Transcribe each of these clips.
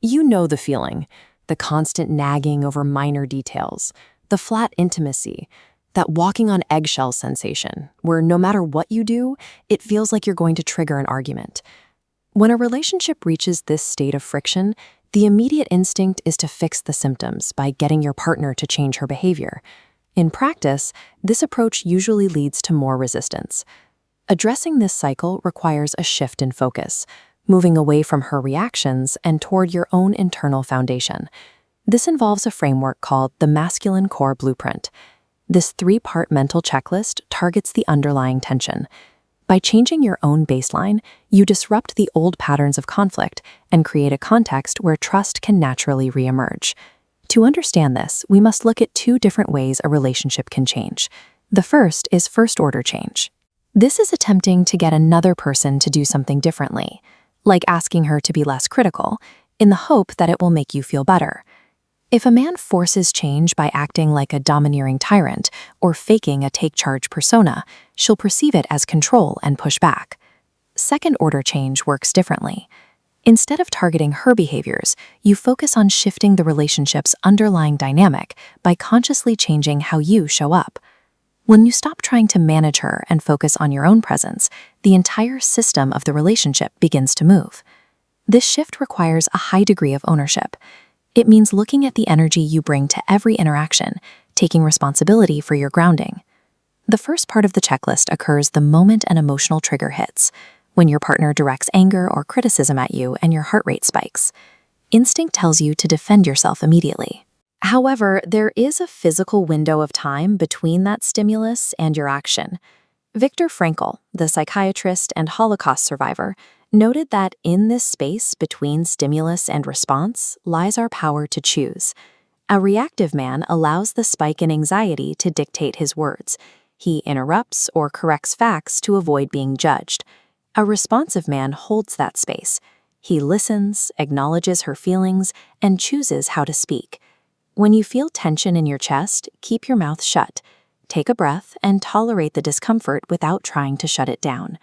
You know the feeling, the constant nagging over minor details, the flat intimacy, that walking on eggshells sensation, where no matter what you do, it feels like you're going to trigger an argument. When a relationship reaches this state of friction, the immediate instinct is to fix the symptoms by getting your partner to change her behavior. In practice, this approach usually leads to more resistance. Addressing this cycle requires a shift in focus, moving away from her reactions and toward your own internal foundation. This involves a framework called the Masculine Core Blueprint. This 3-part mental checklist targets the underlying tension. By changing your own baseline, you disrupt the old patterns of conflict and create a context where trust can naturally reemerge. To understand this, we must look at 2 different ways a relationship can change. The first is first-order change. This is attempting to get another person to do something differently, like asking her to be less critical, in the hope that it will make you feel better. If a man forces change by acting like a domineering tyrant or faking a take-charge persona, she'll perceive it as control and push back. Second-order change works differently. Instead of targeting her behaviors, you focus on shifting the relationship's underlying dynamic by consciously changing how you show up. When you stop trying to manage her and focus on your own presence, the entire system of the relationship begins to move. This shift requires a high degree of ownership. It means looking at the energy you bring to every interaction, taking responsibility for your grounding. The first part of the checklist occurs the moment an emotional trigger hits, when your partner directs anger or criticism at you and your heart rate spikes. Instinct tells you to defend yourself immediately. However, there is a physical window of time between that stimulus and your action. Viktor Frankl, the psychiatrist and Holocaust survivor, noted that in this space between stimulus and response lies our power to choose. A reactive man allows the spike in anxiety to dictate his words. He interrupts or corrects facts to avoid being judged. A responsive man holds that space. He listens, acknowledges her feelings, and chooses how to speak. When you feel tension in your chest, keep your mouth shut. Take a breath and tolerate the discomfort without trying to shut it down.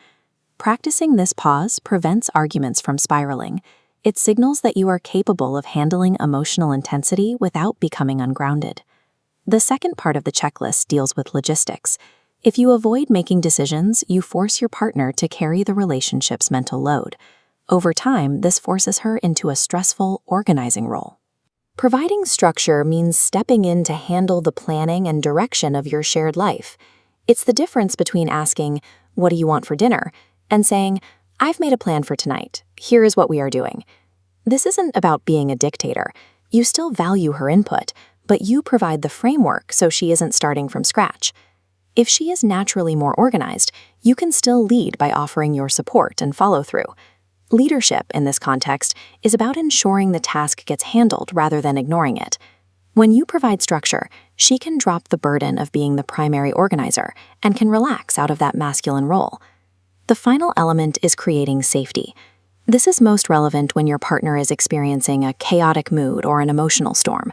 Practicing this pause prevents arguments from spiraling. It signals that you are capable of handling emotional intensity without becoming ungrounded. The second part of the checklist deals with logistics. If you avoid making decisions, you force your partner to carry the relationship's mental load. Over time, this forces her into a stressful, organizing role. Providing structure means stepping in to handle the planning and direction of your shared life. It's the difference between asking, "What do you want for dinner?" and saying, "I've made a plan for tonight. Here is what we are doing." This isn't about being a dictator. You still value her input, but you provide the framework so she isn't starting from scratch. If she is naturally more organized, you can still lead by offering your support and follow-through. Leadership, in this context, is about ensuring the task gets handled rather than ignoring it. When you provide structure, she can drop the burden of being the primary organizer and can relax out of that masculine role. The final element is creating safety. This is most relevant when your partner is experiencing a chaotic mood or an emotional storm.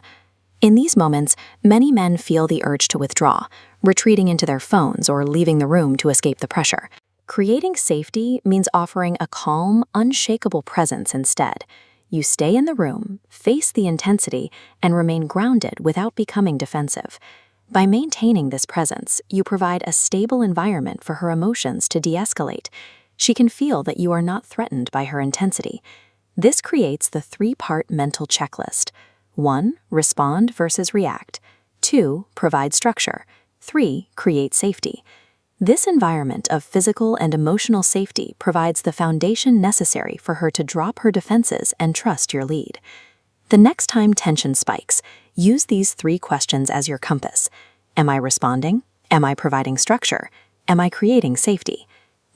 In these moments, many men feel the urge to withdraw, retreating into their phones or leaving the room to escape the pressure. Creating safety means offering a calm, unshakable presence instead. You stay in the room, face the intensity, and remain grounded without becoming defensive. By maintaining this presence, you provide a stable environment for her emotions to de-escalate. She can feel that you are not threatened by her intensity. This creates the 3-part mental checklist. 1. Respond versus react. 2. Provide structure. 3. Create safety. This environment of physical and emotional safety provides the foundation necessary for her to drop her defenses and trust your lead. The next time tension spikes, use these 3 questions as your compass. Am I responding? Am I providing structure? Am I creating safety?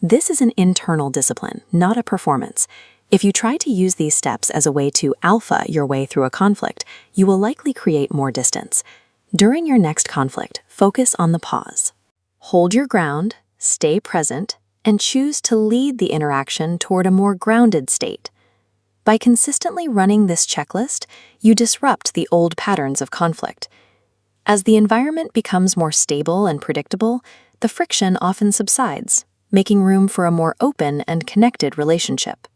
This is an internal discipline, not a performance. If you try to use these steps as a way to alpha your way through a conflict, you will likely create more distance. During your next conflict, focus on the pause. Hold your ground, stay present, and choose to lead the interaction toward a more grounded state. By consistently running this checklist, you disrupt the old patterns of conflict. As the environment becomes more stable and predictable, the friction often subsides, making room for a more open and connected relationship.